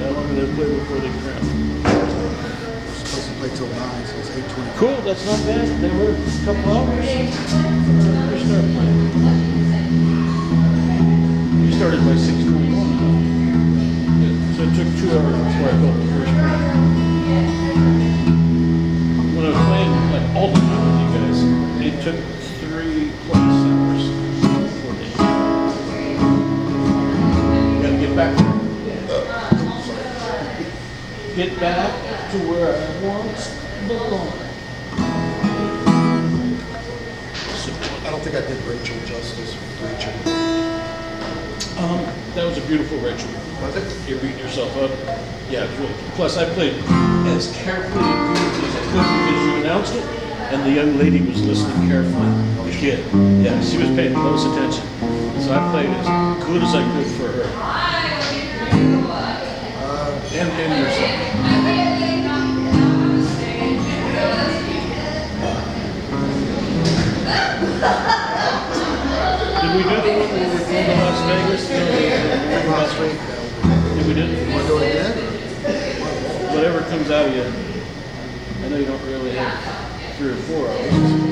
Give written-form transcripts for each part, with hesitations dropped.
how long do they play before they cramp? Supposed to play till 9, so it's 8:20. Cool, that's not bad. They were a couple hours. We start playing. We started by 6:21. So it took 2 hours before I felt the first cramp. When I was playing like all the time with you guys, it took 3+ hours before they gotta get back there. Get back to where I once belonged. I don't think I did Rachel justice. Rachel. That was a beautiful Rachel. Was it? You're beating yourself up. Yeah, it was really cool. Plus, I played as carefully and beautifully as I could because you announced it, and the young lady was listening carefully. The kid. Yeah, she was paying close attention. So I played as good as I could for her. And yourself. Did we do the one where we were going to Las Vegas? Last week. Did we do it? Want to do it again? Whatever comes out of you. I know you don't really have 3 or 4 hours.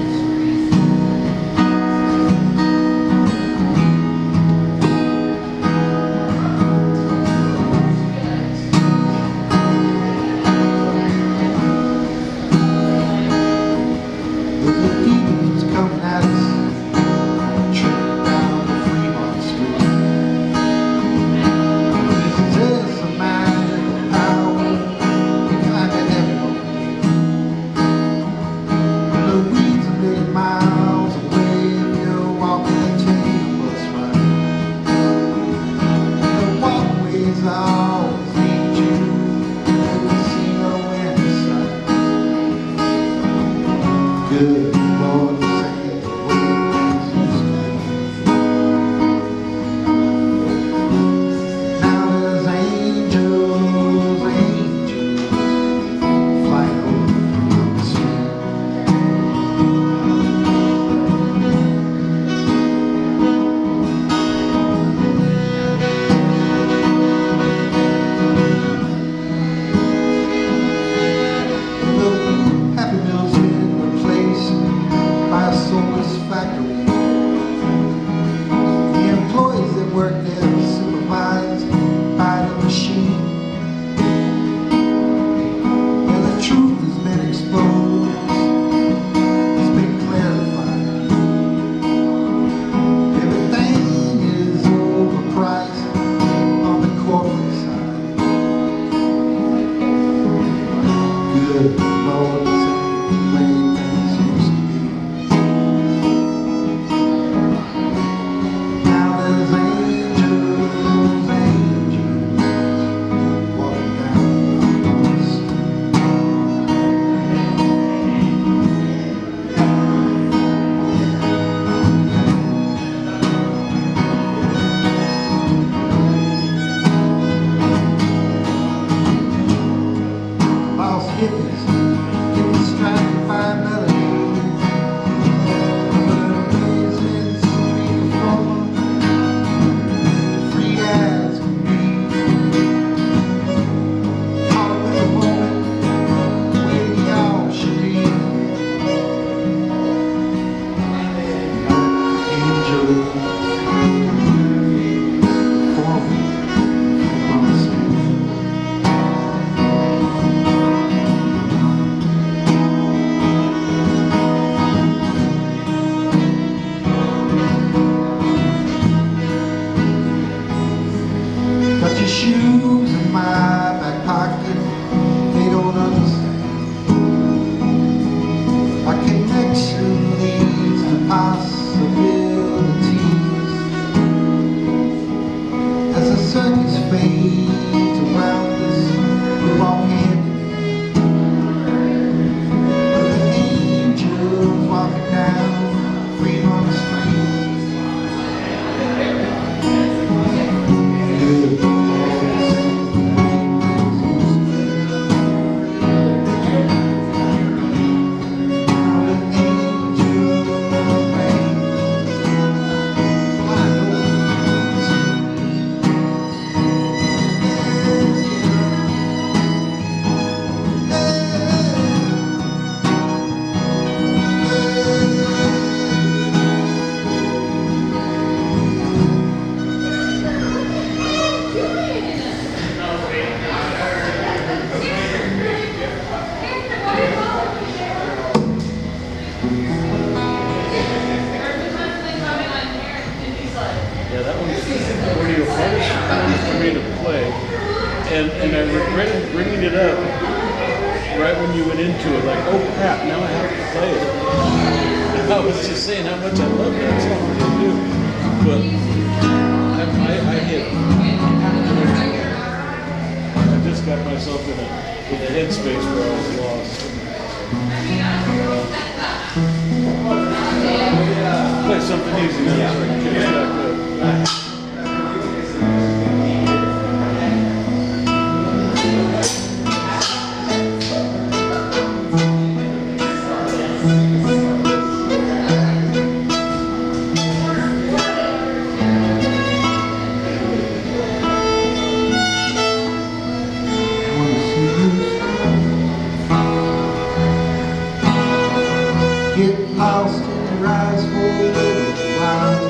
strain of play, and I regretted bringing it up right when you went into it, like, oh crap, now I have to play it. I was just saying how much I love that song to do, but I hit. I just got myself in a headspace where I was lost. Play something easy now so I can catch back up. Get lost in your eyes for a little while.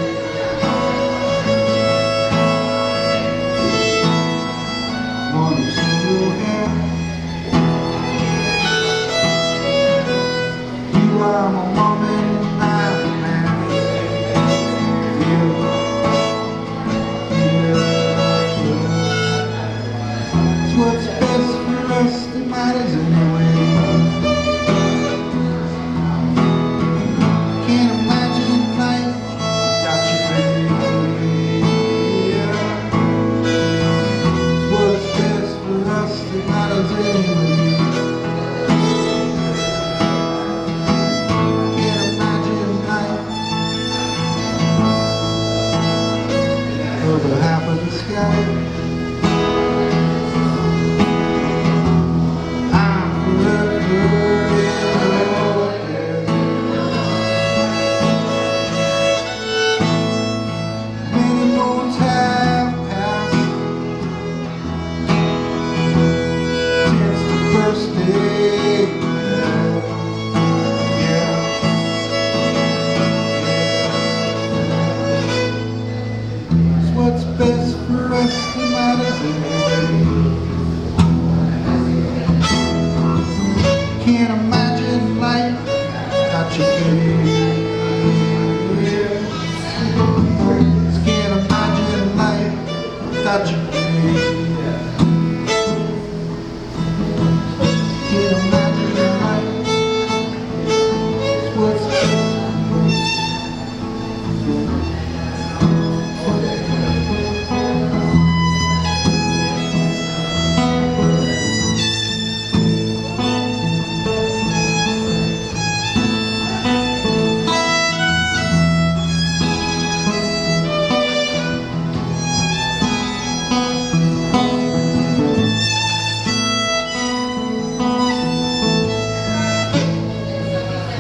Wanna see your hair. You are my woman and I'm a man. It's what's best for us that matters anyway. Over half of the sky, I'm forever in your debt. Many moons have passed since the first day. What's best for us that matters anyway. Can't imagine life without you, baby. Can't imagine life without you, baby. Can't imagine life. What's best for us.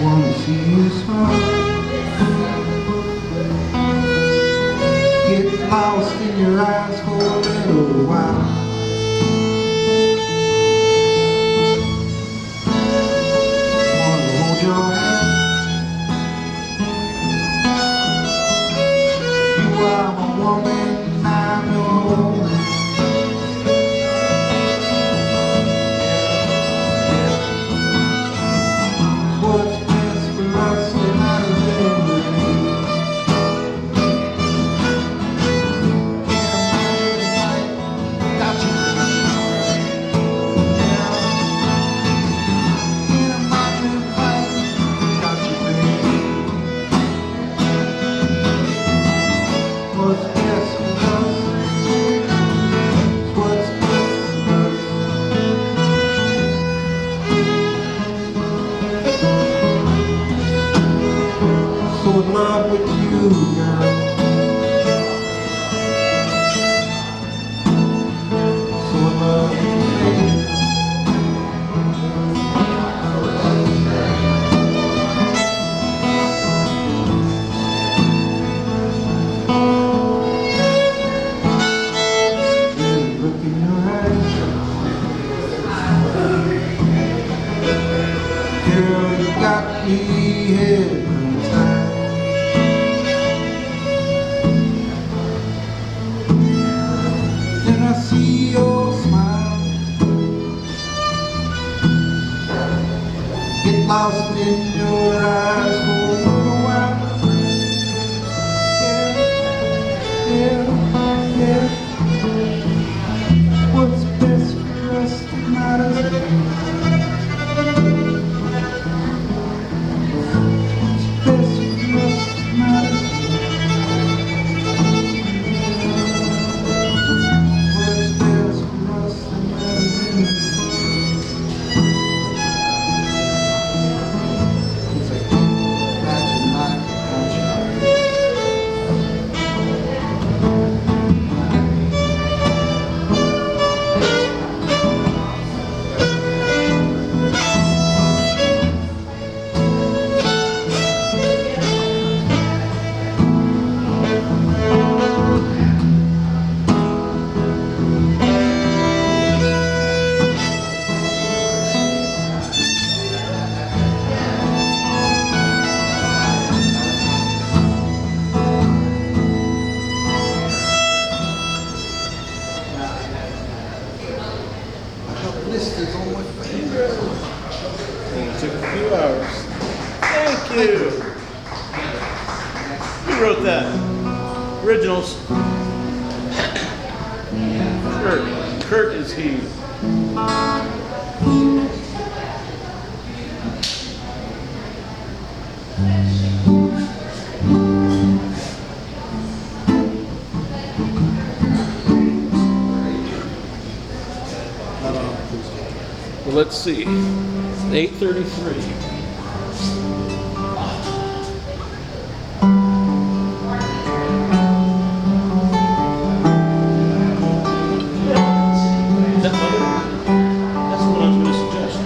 Wanna see you smile. Get lost in your eyes for a little while. Wanna hold your hand. You are my woman and I'm your woman. What's best for us that matters anyway. Can't imagine life without you, baby. What's best for us? What's best for us? So in love with you, girl. So in love with you, baby. Look in your eyes. Girl, you got me hypnotized. Then I see your smile. Get lost in your eyes for a little while. Yeah, yeah, yeah. blisters on my fingers. Only took a few hours. Thank you. Who wrote that? Originals. Kurt. Kurt is he. Well, let's see. 8:33. Is that mother? That's what I was going to suggest.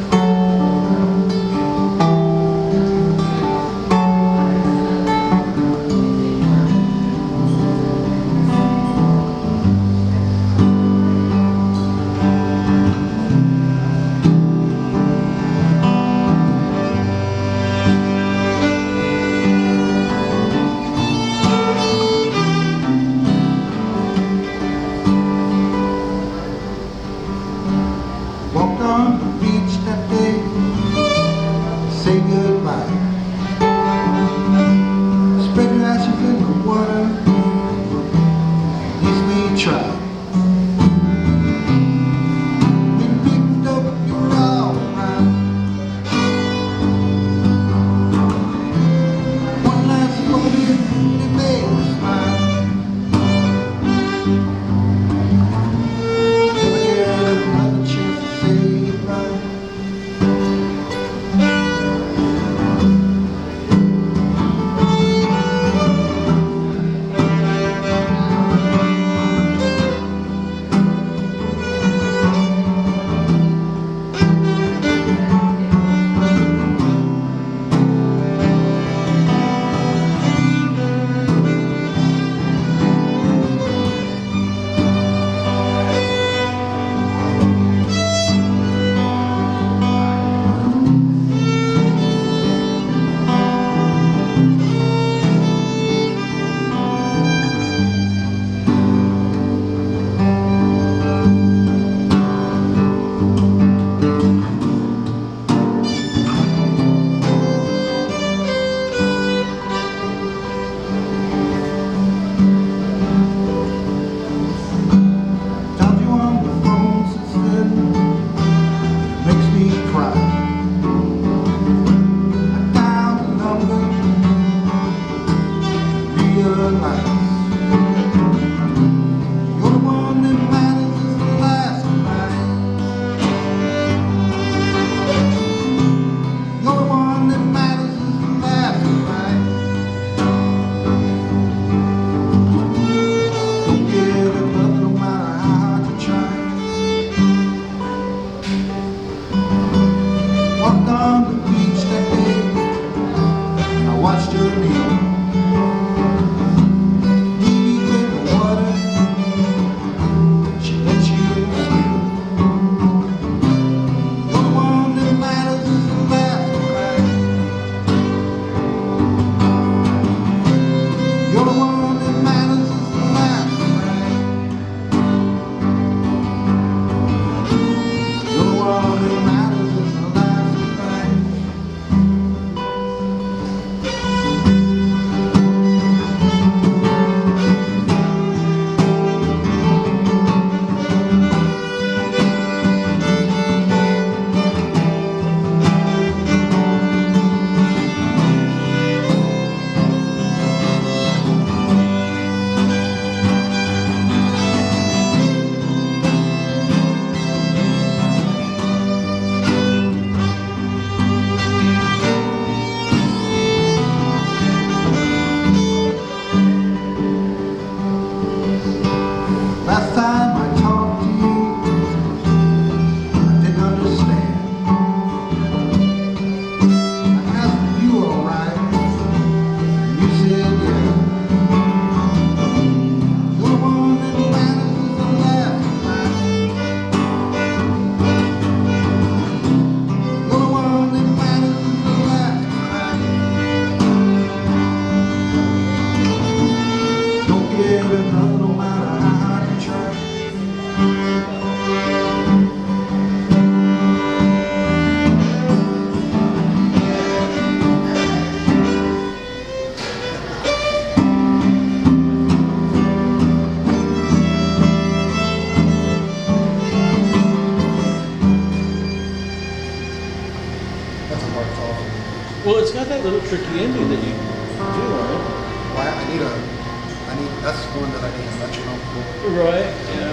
Well, it's got that little tricky ending that you do on it. Well, that's one that I need a metronome for. Right, yeah.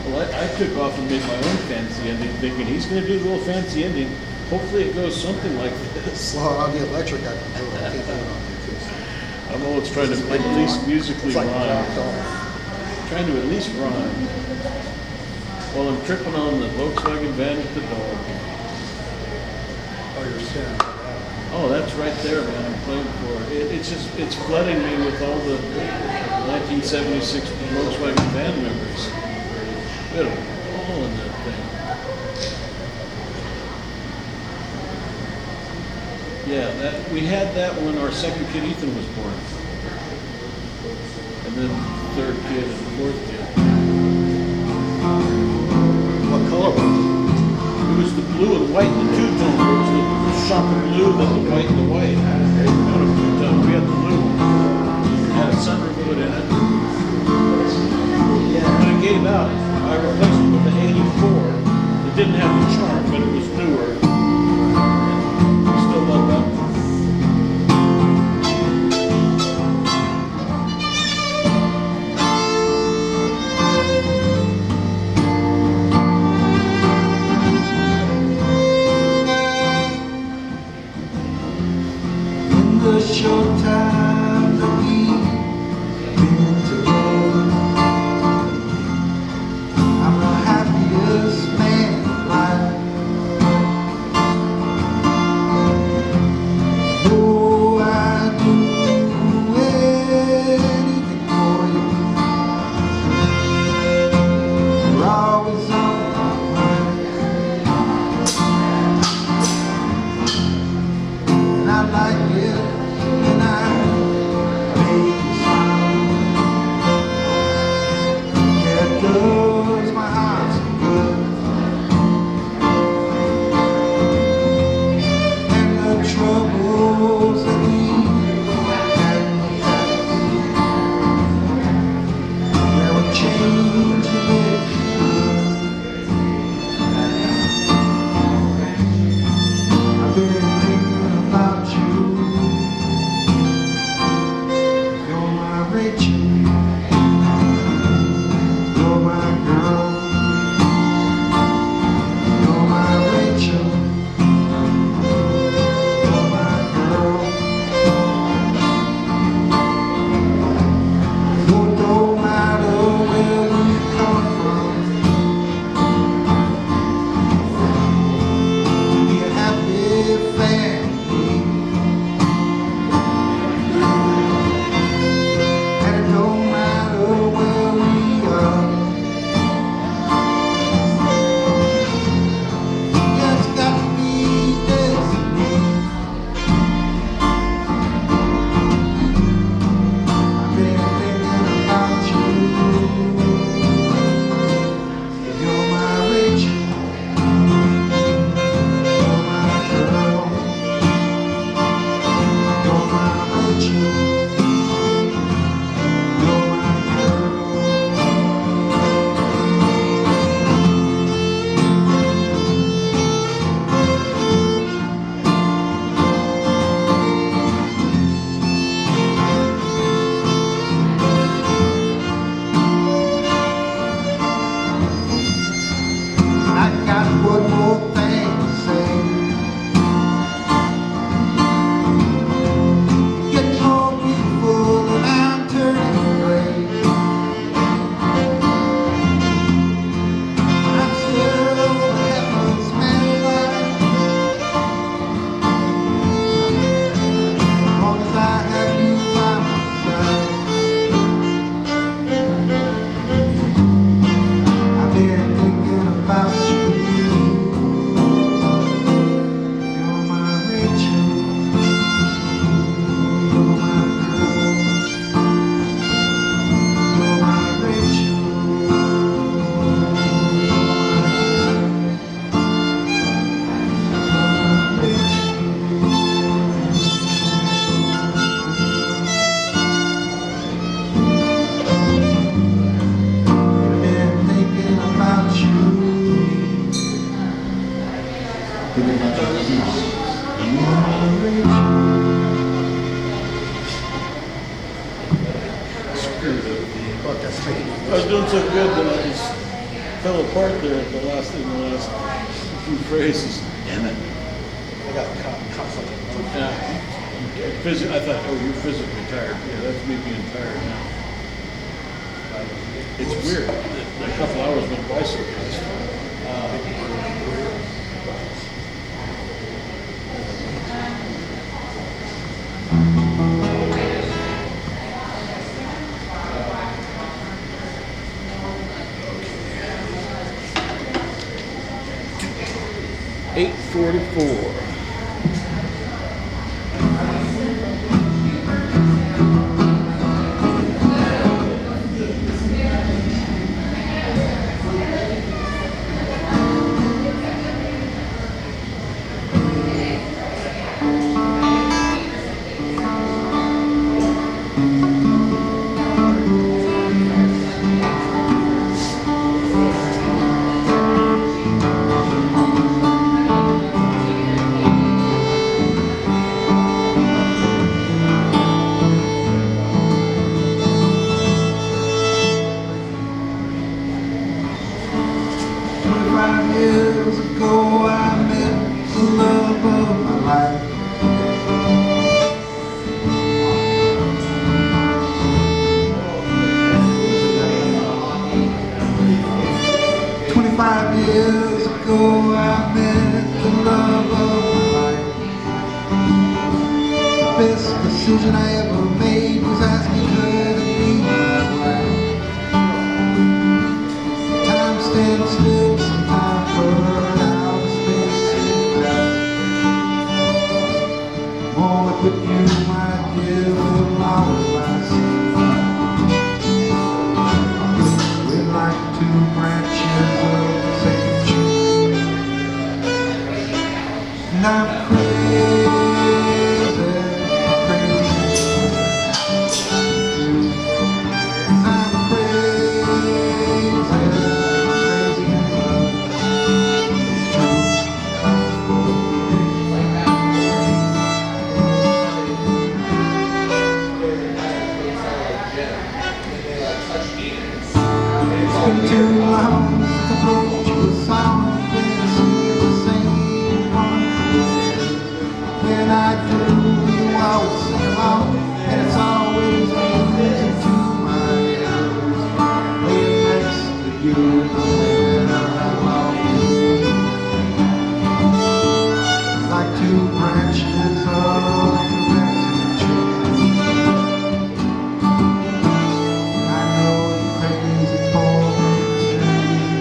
Well, I took off and made my own fancy ending, thinking he's going to do a little fancy ending. Hopefully it goes something like this. Well, on the electric, I can do it. I can't do it on the acoustic. I'm always trying to at least musically It's like rhyme. dropped off. Trying to at least rhyme. While I'm tripping on the Volkswagen van with the dog. Oh, you're staring at that. Oh, that's right there, man. I'm playing for it. It's flooding me with all the 1976 Volkswagen van members. We had a ball in that thing. Yeah, we had that when our second kid Ethan was born, and then third kid and fourth kid. What color was it? It was the blue and white, the two-tone. It was the sharper blue than the white and the white. We had the blue one. It had a sunroof put in it. When it gave out, I replaced it with the 84. It didn't have the charm, but it was newer. And I still love that one. In the short time that we've been together, I'm the happiest man alive. But that's making it I was doing so good that I just fell apart there at the last few phrases. Damn it. I got conflict. Yeah. I thought, oh, you're physically tired. Yeah, that's me being tired now. It's weird. A couple hours went by so fast. Okay. 8:44. Years ago I met the love of my life. Years ago I met the love of my life. The best decision I ever made was asking her to be my wife. Time stands still sometimes for outer space and time. Only with you, my dear, will always lie safe. We're like two branches of the same tree, and I'm crazy, crazy. 'Cause I'm crazy, crazy in love. It's true. It's been too long since I wrote you a song, and sing the same one. When I do, you always sing along, and it's always music to my ears. Laying next to you is where I belong. Like two branches of the resin tree. I know it's crazy for me too.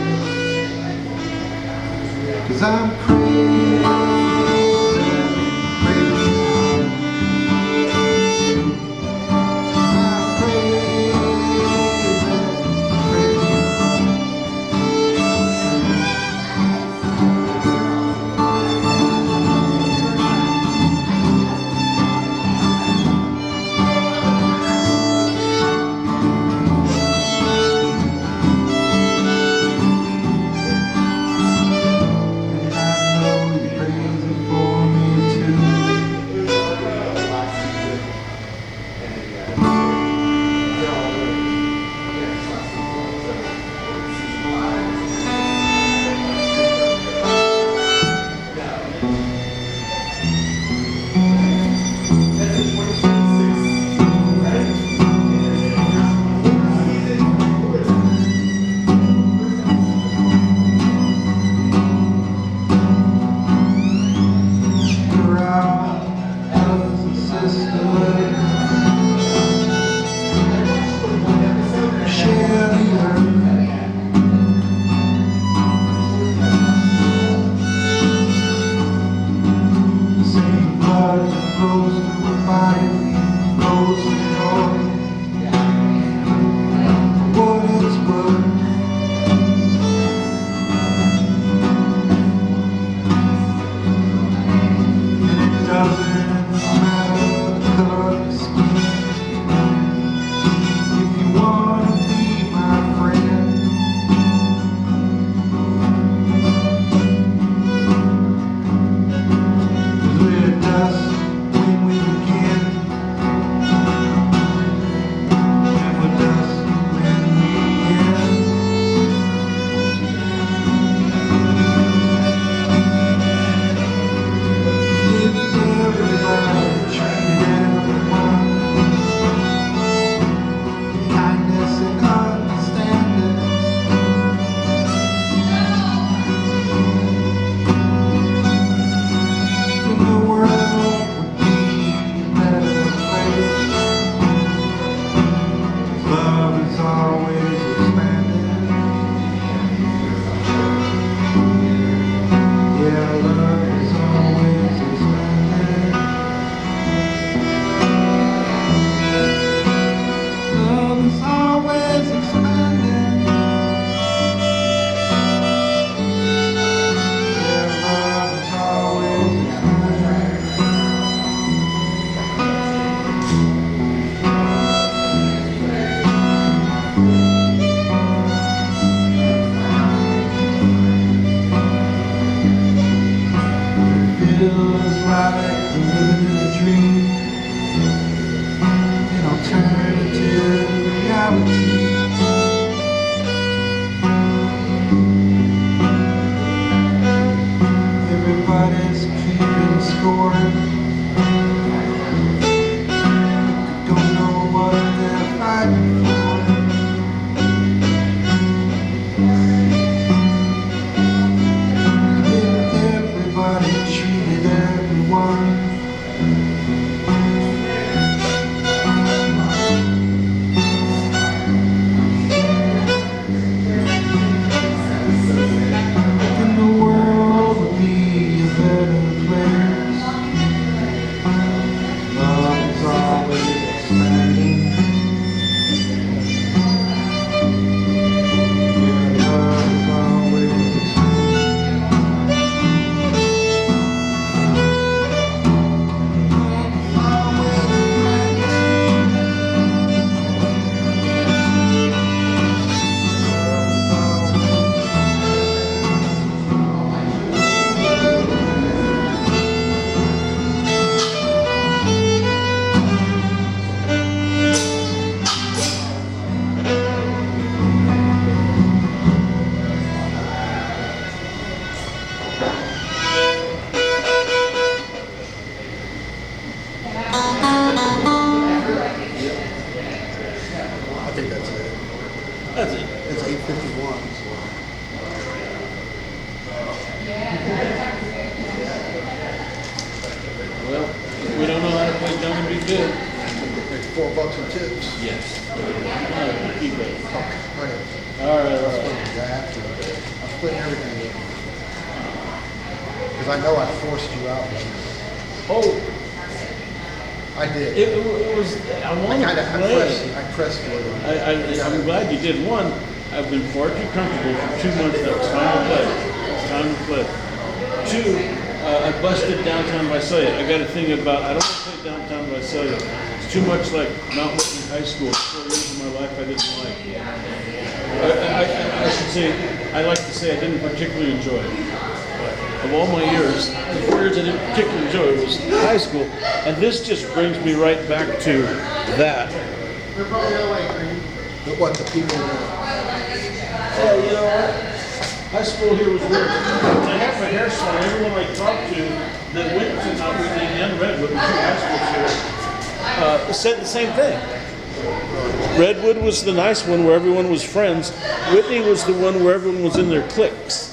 That's it. It's 8:51, so. Well, if we don't know how to play, don't be good. Make $4 in tips. Yes. Keep it. Okay. All right, all That's right. what I have to. I'm splitting everything up. Because I know I forced you out. Oh, I did. it was, I want to play. I pressed for it. I'm glad you did. One, I've been far too comfortable for 2 months now. It's time to play. It's time to play. Two, I busted downtown Visalia. I got a thing about, I don't want to play downtown Visalia. It's too much like Mount Whitney High School. 4 years of my life I didn't like. I should say, I like to say I didn't particularly enjoy it. Of all my years, the 4 years I didn't particularly enjoy it was high school. And this just brings me right back to that. But what, the people, Yeah, you know what? High school here was weird. When I had my hair salon, everyone I talked to that went to Mount Whitney and Redwood, the two high schools here, said the same thing. Redwood was the nice one where everyone was friends. Whitney was the one where everyone was in their cliques.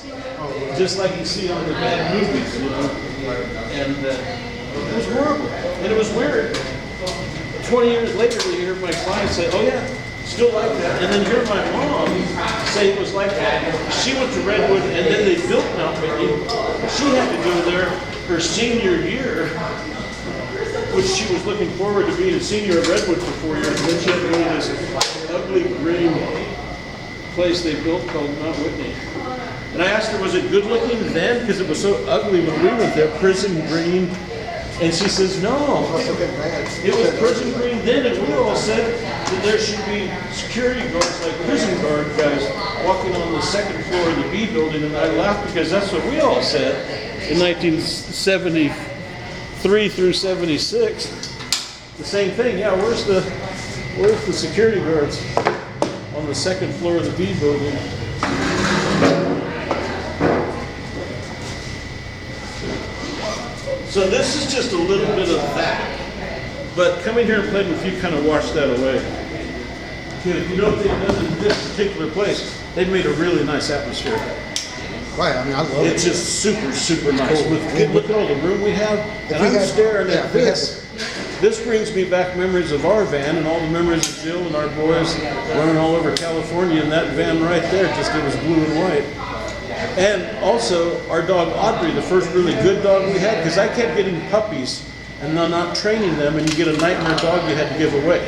Just like you see on the bad movies, you know. And it was horrible. And it was weird. 20 years later, you hear my clients say, oh yeah, still like that. And then hear my mom say it was like that. She went to Redwood and then they built Mount Whitney. She had to go there her senior year, which she was looking forward to being a senior at Redwood for 4 years. And then she had to go to this ugly green place they built called Mount Whitney. And I asked her, was it good looking then? Because it was so ugly when we went there, prison green. And she says, no. It was prison green then, and we all said that there should be security guards, like prison guard guys, walking on the second floor of the B building. And I laughed because that's what we all said in 1973 through 76. The same thing. Yeah, where's the security guards on the second floor of the B building? So this is just a little bit of that. But coming here and playing with you kind of washed that away. If you know what they've done in this particular place, they've made a really nice atmosphere. right, I mean, I love It's it. just super, super nice. Look at all the room we have. And I'm staring at this. This brings me back memories of our van and all the memories of Jill and our boys running all over California. And that van right there, it was blue and white. And also our dog Audrey, the first really good dog we had, because I kept getting puppies and not training them, and you get a nightmare dog you had to give away.